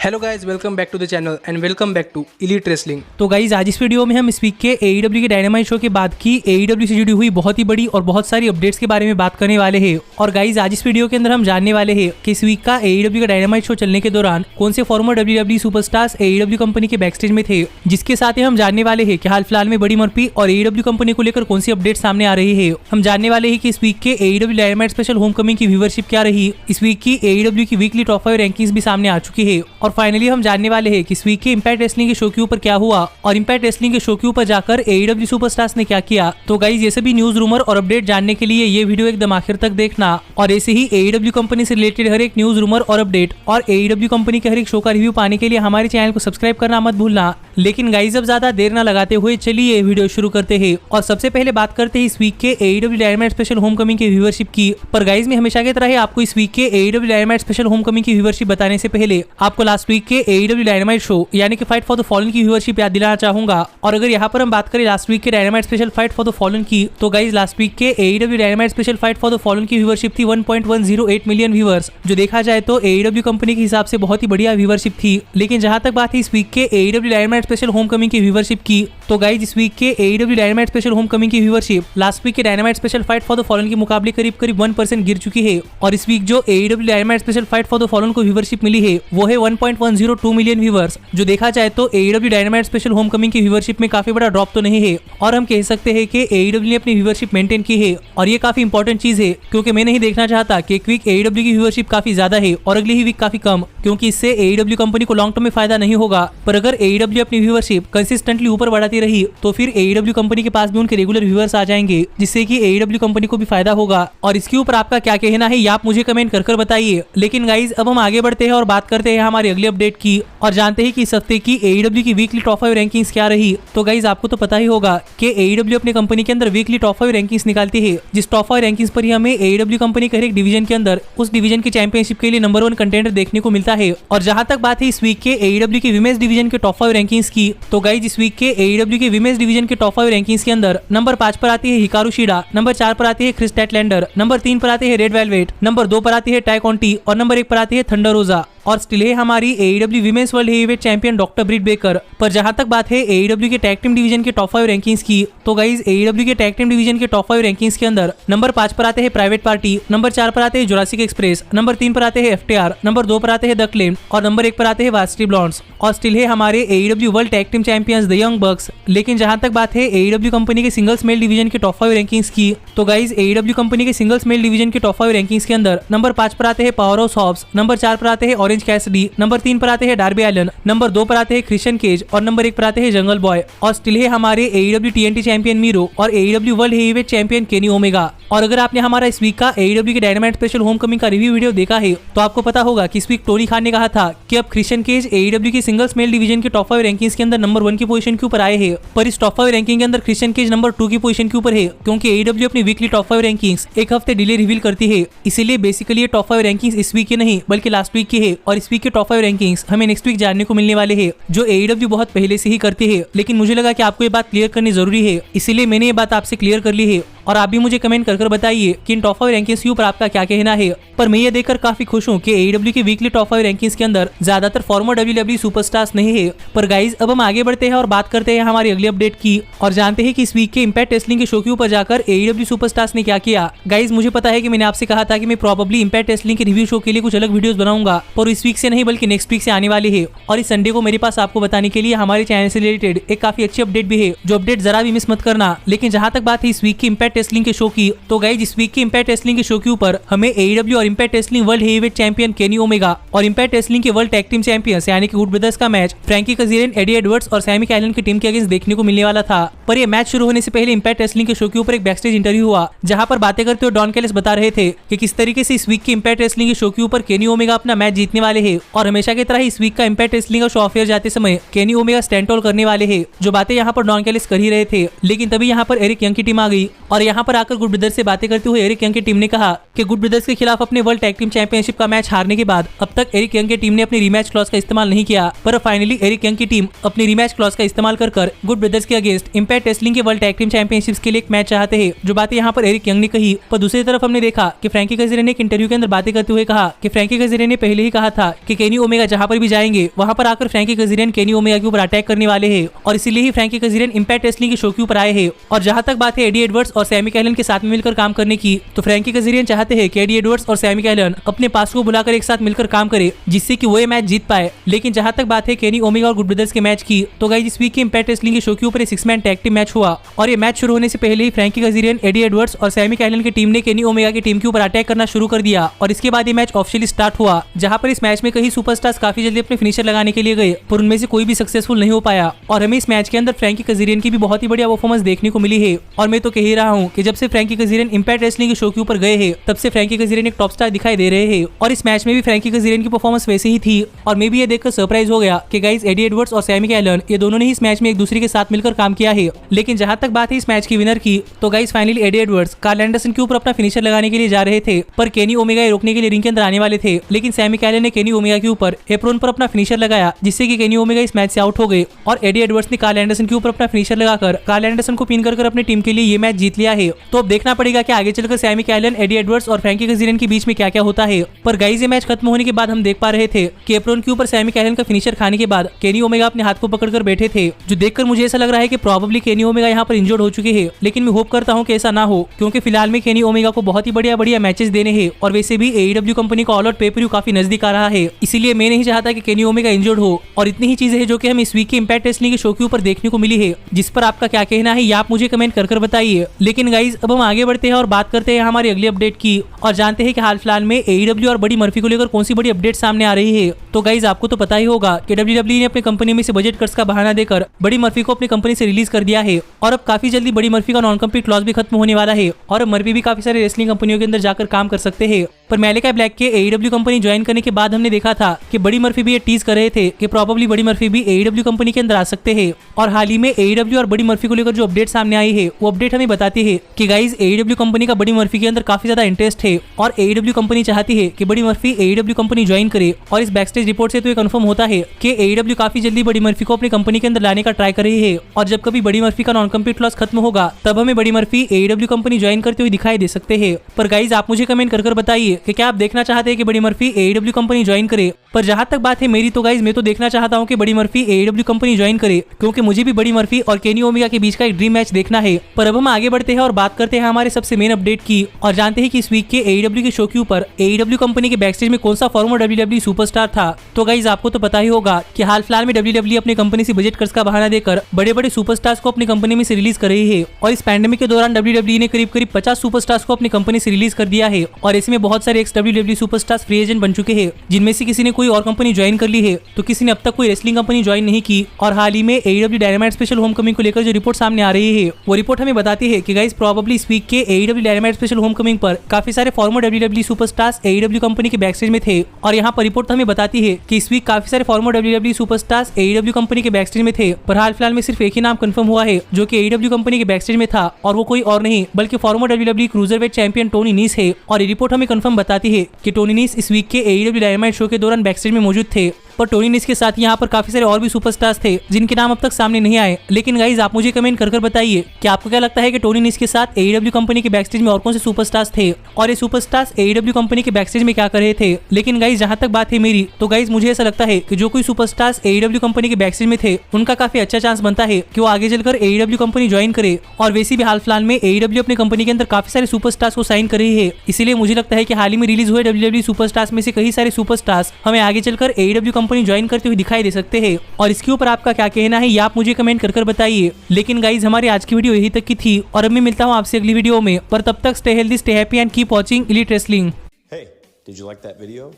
Hello guys, welcome back to the channel and welcome back to elite wrestling. तो guys आज इस video में हम इस वीक के AEW के डायनामाइट शो के बाद की AEW से जुड़ी हुई बहुत ही बड़ी और बहुत सारी अपडेट्स के बारे में बात करने वाले हैं। और गाइज आज इस वीडियो के अंदर हम जानने वाले हैं कि इस वीक का AEW का डायनामाइट शो चलने के दौरान कौन से farmer WWE superstars AEW company के बैकस्टेज में थे, जिसके साथ ही हम जानने वाले हैं कि हाल फिलहाल में बड़ी मर्फी और AEW कंपनी को लेकर कौन सी अपडेट सामने आ रही है। हम जानने वाले हैं कि इस वीक के AEW डायनामाइट स्पेशल होमकमिंग की व्यूअरशिप क्या रही, इस वीक की AEW की वीकली टॉप 5 रैंकिंग्स भी सामने आ चुकी है। और फाइनली हम जानने वाले हैं कि इस वीक के इंपैक्ट रेसलिंग के शो के ऊपर क्या हुआ और इंपैक्ट रेसलिंग के शो के ऊपर जाकर AEW सुपरस्टार्स ने क्या किया। तो गाइज ये सभी न्यूज रूमर और अपडेट जानने के लिए ये वीडियो एकदम आखिर तक देखना और ऐसे ही AEW कंपनी से रिलेटेड हर एक न्यूज रूमर और अपडेट और AEW कंपनी के हर एक शो का रिव्यू पाने के लिए हमारे चैनल को सब्सक्राइब करना मत भूलना। लेकिन गाइज अब ज्यादा देर न लगाते हुए चलिए ये वीडियो शुरू करते हैं। और सबसे पहले बात करते हैं इस वीक के AEW डायनामाइट स्पेशल होमकमिंग की व्यूअरशिप की। पर गाइज मैं हमेशा की तरह आपको इस वीक के AEW डायनामाइट स्पेशल होमकमिंग की व्यूअरशिप बताने से पहले आपको लास्ट वीक के AEW डायनामाइट शो यानी कि फाइट फॉर द फॉलन की व्यूअरशिप याद दिलाना चाहूंगा। और अगर यहाँ पर हम बात करें लास्ट वीक के dynamite special fight for the fallen की, तो गाइज लास्ट वीक के AEW dynamite special fight for the fallen की व्यूअरशिप थी 1.108 मिलियन व्यूअर्स, जो देखा जाए तो AEW कंपनी के हिसाब से बहुत ही बढ़िया व्यूअरशिप थी। लेकिन जहां तक बात है इस वीक के AEW डायनामाइट स्पेशल होमकमिंग की व्यूअरशिप की, तो गाइज इस वीक के AEW डायनामाइट स्पेशल होमकमिंग की व्यूअरशिप लास्ट वीक के dynamite special fight for the fallen के मुकाबले करीब 1% गिर चुकी है। और इस वीक जो AEW dynamite special fight for the fallen को व्यूअरशिप मिली है वो है 1.102 मिलियन व्यूअर्स, जो देखा जाए तो AEW डायनामाइट स्पेशल होमकमिंग की व्यूअरशिप में काफी बड़ा ड्रॉप तो नहीं है। और हम कह सकते हैं कि AEW ने अपनी व्यूअरशिप मेंटेन की है और ये काफी इंपॉर्टेंट चीज है, क्योंकि मैं नहीं देखना चाहता कि एक वीक AEW की व्यूअरशिप काफी ज्यादा है और अगली ही वीक काफी कम, क्योंकि इससे AEW कंपनी को लॉन्ग टर्म में फायदा नहीं होगा। पर अगर AEW अपनी व्यूअरशिप कंसिस्टेंटली ऊपर बढ़ाती रही तो फिर AEW कंपनी के पास भी उनके रेगुलर व्यूअर्स आ जाएंगे, जिससे कि AEW कंपनी को भी फायदा होगा। और इसके ऊपर आपका क्या कहना है ये आप मुझे कमेंट कर बताइए। लेकिन गाइज अब हम आगे बढ़ते हैं और बात करते हैं हमारी अगली अपडेट की और जानते हैं कि इस हफ्ते की AEW की वीकली टॉप 5 रैंकिंग्स क्या रही। तो गाइज आपको तो पता ही होगा कि AEW अपने कंपनी के अंदर वीकली टॉप 5 रैंकिंग्स निकालती है, जिस टॉप 5 रैंकिंग्स पर ही हमें AEW कंपनी के हर एक डिवीजन के अंदर उस डिवीजन की चैंपियनशिप के लिए नंबर 1 कंटेंडर देखने को मिलता है। और जहां तक बात है इस वीक के AEW की विमेंस डिवीजन के टॉप 5 रैंकिंग्स की, तो गाइज इस वीक के AEW के विमेंस डिवीजन के टॉप 5 रैंकिंग्स के अंदर नंबर 5 पर आती है हिकारू शिडा, नंबर 4 पर आती है क्रिस टेटलैंडर, नंबर 3 पर आती है रेड वेलवेट, नंबर 2 पर आती है टाई कॉन्टी और नंबर 1 पर आती है थंडर रोजा। और स्टिल है हमारी AEW women's world heavyweight champion doctor Britt Baker. पर जहां तक बात है AEW के टैग टीम डिवीजन के टॉप 5 रैंकिंग्स की, तो गाइज AEW के टैग टीम डिवीजन के टॉप 5 रैंकिंग्स के अंदर नंबर 5 पर आते हैं प्राइवेट पार्टी, नंबर 4 पर आते हैं जुरासिक एक्सप्रेस, नंबर 3 पर आते हैं FTR, नंबर 2 पर आते हैं द क्लेम और नंबर 1 पर आते हैं वास्टी ब्लॉन्ड्स। और स्टिल है हमारे AEW world tag team champions the young बक्स। लेकिन जहां तक बात है AEW कंपनी के सिंगल्स मेल डिवीजन के टॉप 5 रैंकिंग्स की, तो गाइज AEW कंपनी के सिंगल्स मेल डिवीजन के टॉप 5 रैंकिंग्स के अंदर नंबर 5 पर आते हैं पावर हाउस हॉब्स, नंबर 4 पर आते हैं ऑरेंज कैसिडी, नंबर 3 पर आते हैं डार्बी एलन, नंबर 2 पर आते हैं क्रिश्चियन केज और नंबर 1 पर आते हैं जंगल बॉय। और स्टिल है हमारे AEW TNT चैंपियन मीरो और AEW world heavyweight champion Kenny Omega. और अगर आपने हमारा इस वीक का AEW के डायनामाइट स्पेशल होमकमिंग का रिव्यू वीडियो देखा है तो आपको पता होगा कि इस वीक टोनी खान ने कहा था कि अब क्रिश्चियन केज AEW के सिंगल्स मेल डिवीजन के टॉप 5 रैंकिंग्स के अंदर नंबर 1 की पोजीशन के ऊपर आए हैं। पर इस टॉप 5 रैंकिंग के अंदर क्रिश्चियन केज नंबर 2 की पोजीशन के ऊपर है, क्योंकि AEW अपनी वीकली टॉप 5 रैंकिंग्स एक हफ्ते डिले रिवील करती है। इसीलिए बेसिकली ये टॉप 5 रैंकिंग्स इस वीक के नहीं बल्कि लास्ट वीक की है। और इस वीक के टॉप 5 रैंकिंग्स हमें नेक्स्ट वीक जानने को मिलने वाले हैं, जो AEW बहुत पहले से ही करती है। लेकिन मुझे लगा कि आपको ये बात क्लियर करनी जरूरी है, इसीलिए मैंने ये बात आपसे क्लियर कर ली है। और आप भी मुझे कमेंट कर बताइए कि इन टॉप 5 रैंकिंग्स के ऊपर आपका क्या कहना है। पर मैं ये देखकर काफी खुश हूँ कि AEW की वीकली टॉप 5 रैंकिंग्स के अंदर ज्यादातर फॉर्मर WWE सुपरस्टार्स नहीं है। पर गाइज अब हम आगे बढ़ते हैं और बात करते हैं हमारी अगली अपडेट की और जानते हैं कि इस वीक के इंपैक्ट रेसलिंग के शो के ऊपर जाकर AEW सुपरस्टार्स ने क्या किया। गाइज मुझे पता है कि मैंने आपसे कहा था कि मैं प्रोबेबली इंपैक्ट रेसलिंग के रिव्यू शो के लिए कुछ अलग वीडियोस बनाऊंगा, पर इस वीक से नहीं बल्कि नेक्स्ट वीक से आने वाली है। और इस संडे को मेरे पास आपको बताने के लिए हमारे चैनल से रिलेटेड एक काफी अच्छी अपडेट भी है, जो अपडेट जरा भी मिस मत करना। लेकिन जहां तक बात है इस वीक की इंपैक्ट रेसलिंग के शो की, तो गाइज इस वीक के इंपैक्ट रेसलिंग के शो के ऊपर हमें AEW और impact wrestling world heavyweight champion Kenny Omega और इंपैक्ट रेसलिंग के वर्ल्ड टैग टीम चैंपियंस यानी कि गुड ब्रदर्स का मैच फ्रैंकी कजीरियन, एडी एडवर्ड्स और सैमी कैलन की टीम के अगेंस्ट देखने को मिलने वाला था। पर ये मैच शुरू होने से पहले इंपैक्ट रेसलिंग के शो के ऊपर एक बैकस्टेज इंटरव्यू हुआ, जहां पर बातें करते हुए डॉन कैलिस बता रहे थे कि किस तरीके से इस वीक के इंपैक्ट रेसलिंग के शो के ऊपर केनी ओमेगा अपना मैच जीतने वाले हैं। और हमेशा की तरह इस वीक का इंपैक्ट रेसलिंग का शो ऑफ एयर जाते समय केनी ओमेगा स्टैंड टॉल करने वाले हैं, जो बातें यहाँ पर डॉन कैलिस कर ही रहे थे। लेकिन तभी यहाँ पर एरिक यंग की टीम आ गई और और यहाँ पर आकर गुड ब्रदर्स से बातें करते हुए एरिक यंग की टीम ने कहा कि गुड ब्रदर्स के खिलाफ अपने वर्ल्ड टैग टीम चैंपियनशिप का मैच हारने के बाद अब तक एरिक यंग की टीम ने अपनी रीमैच क्लॉज का इस्तेमाल नहीं किया, पर फाइनली एरिक यंग की टीम अपनी रीमैच क्लॉज का इस्तेमाल कर गुड ब्रदर्स के अगेंस्ट इंपैक्ट रेसलिंग के वर्ल्ड टैग टीम चैंपियनशिप्स के लिए एक मैच चाहते हैं। जो बातें यहाँ पर एरिक यंग ने कही, पर दूसरी तरफ हमने देखा कि फ्रैंकी कज़िरियन ने एक इंटरव्यू के अंदर बातें करते हुए कहा कि फ्रैंकी कज़िरियन ने पहले ही कहा था कि केनी ओमेगा जहां पर भी जाएंगे वहां पर आकर फ्रैंकी कज़िरियन केनी ओमेगा के ऊपर अटैक करने वाले हैं, और इसीलिए ही फ्रैंकी कज़िरियन इंपैक्ट रेसलिंग के शो के ऊपर आए हैं। और जहां तक बात है एडी एडवर्ड्स और सैमी कैलन के साथ में मिलकर काम करने की, तो फ्रैंकी कज़िरियन चाहते हैं कि एडी एडवर्ड्स और सैमी कैलन अपने पास को बुलाकर एक साथ मिलकर काम करे, जिससे कि वो ये मैच जीत पाए। लेकिन जहां तक बात है केनी ओमेगा और गुड ब्रदर्स के मैच की, तो गाइस इस वीक के इंपैक्ट रेसलिंग के शो के ऊपर 6 मैन टैग टीम मैच हुआ, और ये मैच शुरू होने से पहले ही फ्रैंकी कज़िरियन, एडी एडवर्ड्स और सैमी कैलन की टीम ने केनी ओमेगा की टीम के ऊपर अटैक करना शुरू कर दिया। और इसके बाद ये मैच ऑफिशियली स्टार्ट हुआ, जहां पर इस मैच में कई सुपरस्टार्स काफी जल्दी अपने फिनिशर लगाने के लिए गए, पर उनमें से कोई भी सक्सेसफुल नहीं हो पाया। और हमें इस मैच के अंदर फ्रैंकी कज़िरियन की भी बहुत ही बढ़िया परफॉर्मेंस देखने को मिली है। और मैं तो कह ही रहा हूँ कि जब से फ्रैंकी कज़िरियन इंपैक्ट रेसलिंग के शो के ऊपर गए हैं, तब से फ्रैंकी कज़िरियन एक टॉप स्टार दिखाई दे रहे हैं। और इस मैच में भी फ्रैंकी कज़िरियन की परफॉर्मेंस वैसे ही थी, और मैं भी ये देखकर सरप्राइज हो गया कि गाइस एडी एडवर्ड्स और सैमी कैलन ये दोनों ने इस मैच में एक दूसरे के साथ मिलकर काम किया है। लेकिन जहां तक बात है इस मैच की विनर की, तो guys finally Eddie Edwards Karl Anderson के ऊपर अपना फिनिशर लगाने के लिए जा रहे थे, पर केनी ओमेगा रोकने के लिए रिंग के अंदर आने वाले थे। लेकिन सैमी कैलन ने केनी ओमेगा के ऊपर एप्रोन पर अपना फिनिशर लगाया, जिससे कि केनी ओमेगा इस मैच से आउट हो गए। और एडी एडवर्ड्स ने कार्ल एंडरसन के ऊपर अपना फिनिशर लगाकर कार्ल एंडरसन को पिन कर अपनी टीम के लिए ये मैच जीत लिया है। तो अब देखना पड़ेगा कि आगे चलकर सैमी कैलन, एडी एडवर्ड्स और फ्रैंकी कज़िरियन के बीच में क्या क्या होता है। पर गाइस ये मैच खत्म होने के बाद हम देख पा रहे थे कि एप्रोन के ऊपर सैमी कैलन का फिनिशर खाने के बाद केनी ओमेगा अपने हाथ को पकड़कर बैठे थे, जो देखकर मुझे ऐसा लग रहा है कि प्रोबेबली केनी ओमेगा यहाँ पर इंजर्ड हो चुके हैं। लेकिन मैं होप करता हूँ कि ऐसा ना हो, क्योंकि फिलहाल में केनी ओमेगा को बहुत ही बढ़िया मैचेस देने हैं, और वैसे भी एईडब्ल्यू कंपनी का ऑल आउट पे-पर-व्यू काफी नजदीक आ रहा है। इसीलिए मैं नहीं चाहता कि केनी ओमेगा इंजर्ड हो। और इतनी ही चीजें हैं जो कि हम इस वीक के इंपैक्ट रेसलिंग के शो के ऊपर देखने को मिली है, जिस पर आपका क्या कहना है ये आप मुझे कमेंट कर बताइए। लेकिन गाइज अब हम आगे बढ़ते हैं और बात करते हैं हमारी अगली अपडेट की, और जानते हैं कि हाल फिलहाल में एईडब्ल्यू और बडी मर्फी को लेकर कौन सी बड़ी अपडेट सामने आ रही है। तो गाइज आपको तो पता ही होगा कि डब्ल्यूडब्ल्यूई ने अपनी कंपनी में से बजट कट्स का बहाना देकर बडी मर्फी को अपनी कंपनी से रिलीज कर दिया है, और अब काफी जल्दी बडी मर्फी का नॉन कम्पीट क्लॉज भी खत्म होने वाला है, और अब मर्फी भी काफी सारे रेसलिंग कंपनियों के अंदर जाकर काम कर सकते हैं। पर मैलिका ब्लैक के एईडब्ल्यू कंपनी ज्वाइन करने के बाद हमने देखा था कि बडी मर्फी भी ये टीज कर रहे थे कि प्रोबेबली बडी मर्फी भी एईडब्ल्यू कंपनी के अंदर आ सकते हैं। और हाल ही में एईडब्ल्यू और बडी मर्फी को लेकर जो अपडेट सामने आई है, वो अपडेट हमें बताती है कि गाइज एईडब्ल्यू कंपनी का बडी मर्फी के अंदर काफी ज्यादा इंटरेस्ट है, और एईडब्ल्यू कंपनी चाहती है कि Buddy Murphy AEW company join करे। और इस बैकस्टेज रिपोर्ट से तो ये कंफर्म होता है कि एईडब्ल्यू काफी जल्दी बडी मर्फी को अपनी कंपनी के अंदर लाने का ट्राई कर रही है, और जब कभी बडी मर्फी का नॉन कम्पीट क्लॉज खत्म होगा तब हमें Buddy Murphy AEW company join करते हुए दिखाई दे सकते हैं। पर गाइज आप मुझे कमेंट कर बताइए कि क्या आप देखना चाहते हैं कि Buddy Murphy AEW company join करे। पर जहां तक बात है मेरी, तो गाइज मैं तो देखना चाहता हूं कि Buddy Murphy AEW company join करे, क्योंकि मुझे भी बडी मर्फी और केनी ओमेगा के बीच का एक ड्रीम मैच देखना है। पर अब हम आगे बढ़ते हैं और बात करते हैं हमारे सबसे मेन अपडेट की, और जानते हैं कि इस वीक के एईडब्ल्यू के शो के ऊपर एईडब्ल्यू कंपनी के बैकस्टेज में कौन सा फॉर्मर डब्ल्यूडब्ल्यू सुपरस्टार था। तो गाइज आपको तो पता ही होगा कि हाल फिलहाल में डब्ल्यूडब्ल्यू अपनी कंपनी से बजट कट्स का बहाना देकर बड़े बड़े सुपरस्टार्स को अपनी कंपनी में से रिलीज कर रही है, और इस पैंडेमिक के दौरान डब्ल्यूडब्ल्यू ने करीब 50 सुपरस्टार्स को अपनी कंपनी से रिलीज कर दिया है। और इसमें बहुत सारे ex WW superstars free agent बन चुके हैं, जिनमें से किसी ने कोई और कंपनी ज्वाइन कर ली है, तो किसी ने अब तक कोई रेसलिंग कंपनी ज्वाइन नहीं की। और हाल ही में एईडब्ल्यू डायनामाइट स्पेशल होमकमिंग को लेकर जो रिपोर्ट सामने आ रही है, वो रिपोर्ट हमें बताती है कि गाइस प्रोबेबली इस वीक के एईडब्ल्यू डायनामाइट स्पेशल होमकमिंग पर काफी सारे former WW superstars AEW company के बैकस्टेज में थे। और यहाँ पर रिपोर्ट हमें बताती है कि इस वीक काफी सारे former WW superstars AEW company के बैकस्टेज में थे। पर हाल फिलहाल में सिर्फ एक ही नाम कंफर्म हुआ है जो कि एईडब्ल्यू कंपनी के बैकस्टेज में था, और वो कोई और नहीं बल्कि former WW cruiserweight champion Tony Nese है। और ये रिपोर्ट हमें कंफर्म बताती है कि टोनी नीस इस वीक के एईडब्ल्यू डायनामाइट शो के दौरान बैकस्टेज में मौजूद थे। पर टोनी नीस के साथ यहाँ पर काफी सारे और भी सुपरस्टार्स थे जिनके नाम अब तक सामने नहीं आए। लेकिन गाइज आप मुझे कमेंट कर बताइए कि आपको क्या लगता है कि टोनी नीस के साथ एईडब्ल्यू कंपनी के बैकस्टेज में और कौन से सुपरस्टार्स थे, और ये सुपरस्टार्स एईडब्ल्यू कंपनी के बैकस्टेज में क्या कर रहे थे। लेकिन गाइज जहां तक बात है मेरी, तो गाइज मुझे ऐसा लगता है कि जो कोई सुपरस्टार्स एईडब्ल्यू कंपनी के बैकस्टेज में थे, उनका काफी अच्छा चांस बनता है कि वो आगे चलकर एईडब्ल्यू कंपनी ज्वाइन करे। और वैसे भी हाल फिलहाल में एईडब्ल्यू अपनी कंपनी के अंदर काफी सारे सुपरस्टार्स को साइन कर रही है, इसीलिए मुझे लगता है कि हाल ही में रिलीज हुए डब्ल्यूडब्ल्यू सुपरस्टार्स में से कई सारे सुपरस्टार्स हमें आगे चलकर एईडब्ल्यू कंपनी ज्वाइन करते हुए दिखाई दे सकते हैं। और इसके ऊपर आपका क्या कहना है ये आप मुझे कमेंट कर बताइए। लेकिन गाइज हमारी आज की वीडियो यही तक की थी, और अब मैं मिलता हूँ आपसे अगली वीडियो में। पर तब तक stay healthy, stay happy and keep watching elite wrestling. Hey, did you like that video?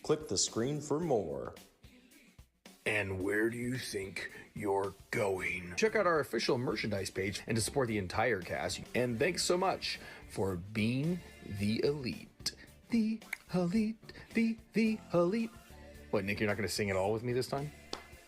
Click the screen for more. And where do you think you're going? Check out our official merchandise page and to support the entire cast. And thanks so much for being the elite. The elite, the elite. What, Nick, you're not going to sing it all with me this time?